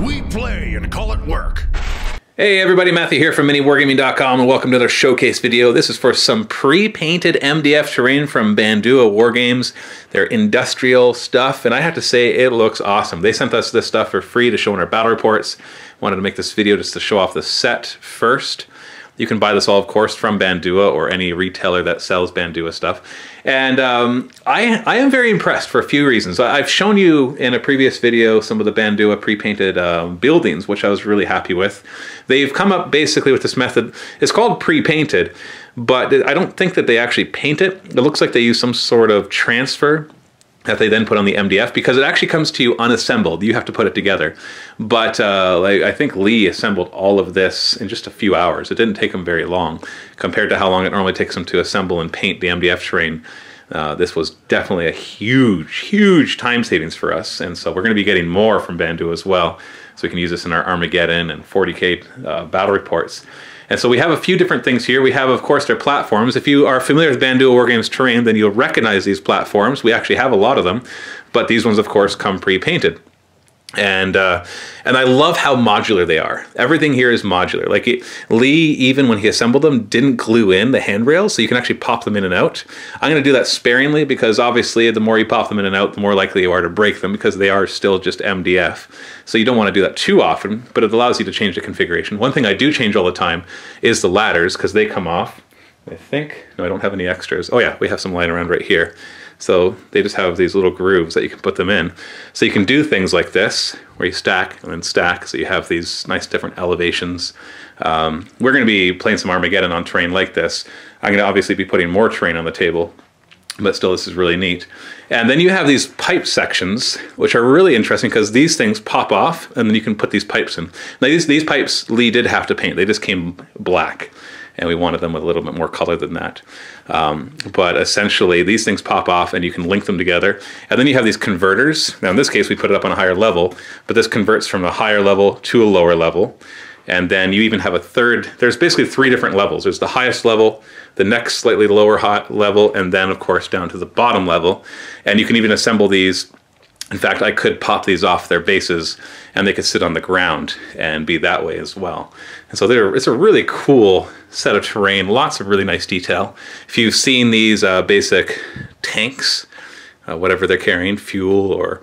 We play and call it work. Hey everybody, Matthew here from MiniWarGaming.com and welcome to another showcase video. This is for some pre-painted MDF terrain from Bandua Wargames. They're industrial stuff and I have to say it looks awesome. They sent us this stuff for free to show in our battle reports. Wanted to make this video just to show off the set first. You can buy this all, of course, from Bandua or any retailer that sells Bandua stuff. And I am very impressed for a few reasons. I've shown you in a previous video some of the Bandua pre-painted buildings, which I was really happy with. They've come up basically with this method. It's called pre-painted, but I don't think that they actually paint it. It looks like they use some sort of transfer that they then put on the MDF, because it actually comes to you unassembled. You have to put it together. But I think Lee assembled all of this in just a few hours. It didn't take him very long compared to how long it normally takes him to assemble and paint the MDF terrain. This was definitely a huge time savings for us. And so we're going to be getting more from Bandua as well. So we can use this in our Armageddon and 40K battle reports. And so we have a few different things here. We have, of course, their platforms. If you are familiar with Bandua Wargames terrain, then you'll recognize these platforms. We actually have a lot of them, but these ones, of course, come pre-painted. And I love how modular they are. Everything here is modular. Like Lee, even when he assembled them, didn't glue in the handrails, so you can actually pop them in and out. I'm going to do that sparingly because obviously the more you pop them in and out, the more likely you are to break them because they are still just MDF. So you don't want to do that too often, but it allows you to change the configuration. One thing I do change all the time is the ladders because they come off. I think, no, I don't have any extras. Oh yeah, we have some lying around right here. So they just have these little grooves that you can put them in. So you can do things like this, where you stack and then stack, so you have these nice different elevations. We're going to be playing some Armageddon on terrain like this. I'm going to obviously be putting more terrain on the table, but still this is really neat. And then you have these pipe sections, which are really interesting because these things pop off and then you can put these pipes in. Now these pipes Lee did have to paint. They just came black. And we wanted them with a little bit more color than that. But essentially, these things pop off and you can link them together. And then you have these converters. Now in this case, we put it up on a higher level, but this converts from a higher level to a lower level. And then you even have a third, there's basically 3 different levels. There's the highest level, the next slightly lower level, and then of course down to the bottom level. And you can even assemble these. In fact, I could pop these off their bases and they could sit on the ground and be that way as well. And so it's a really cool set of terrain, lots of really nice detail. If you've seen these basic tanks, whatever they're carrying, fuel or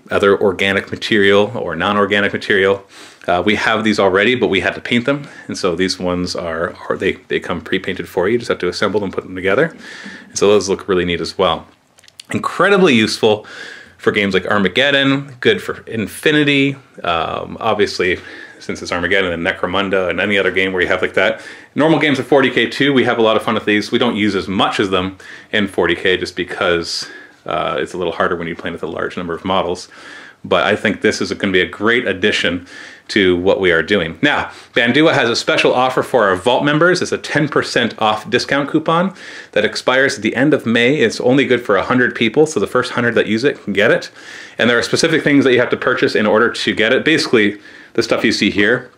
other organic material or non-organic material, we have these already, but we had to paint them. And so these ones they come pre-painted for you. You just have to assemble them, put them together. And so those look really neat as well. Incredibly useful for games like Armageddon, good for Infinity, obviously since it's Armageddon and Necromunda and any other game where you have like that. Normal games of 40K too, we have a lot of fun with these. We don't use as much as them in 40K just because it's a little harder when you're playing with a large number of models. But I think this is going to be a great addition to what we are doing. Now, Bandua has a special offer for our Vault members. It's a 10% off discount coupon that expires at the end of May. It's only good for 100 people, so the first 100 that use it can get it. And there are specific things that you have to purchase in order to get it. Basically, the stuff you see here,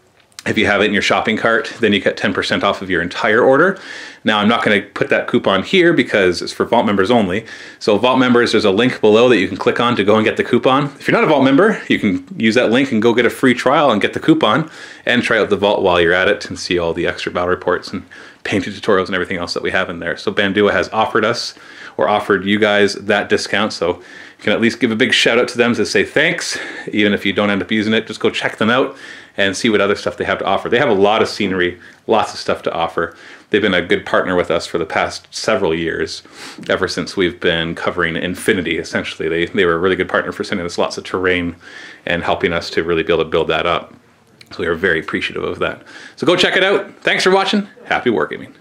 if you have it in your shopping cart, then you get 10% off of your entire order. Now, I'm not going to put that coupon here because it's for Vault members only. So Vault members, there's a link below that you can click on to go and get the coupon. If you're not a Vault member, you can use that link and go get a free trial and get the coupon and try out the Vault while you're at it and see all the extra battle reports and painting tutorials and everything else that we have in there. So Bandua has offered us or offered you guys that discount. So you can at least give a big shout out to them to say thanks. Even if you don't end up using it, just go check them out and see what other stuff they have to offer. They have a lot of scenery, lots of stuff to offer. They've been a good partner with us for the past several years, ever since we've been covering Infinity, essentially. They were a really good partner for sending us lots of terrain and helping us to really be able to build that up. So we are very appreciative of that. So go check it out. Thanks for watching. Happy wargaming.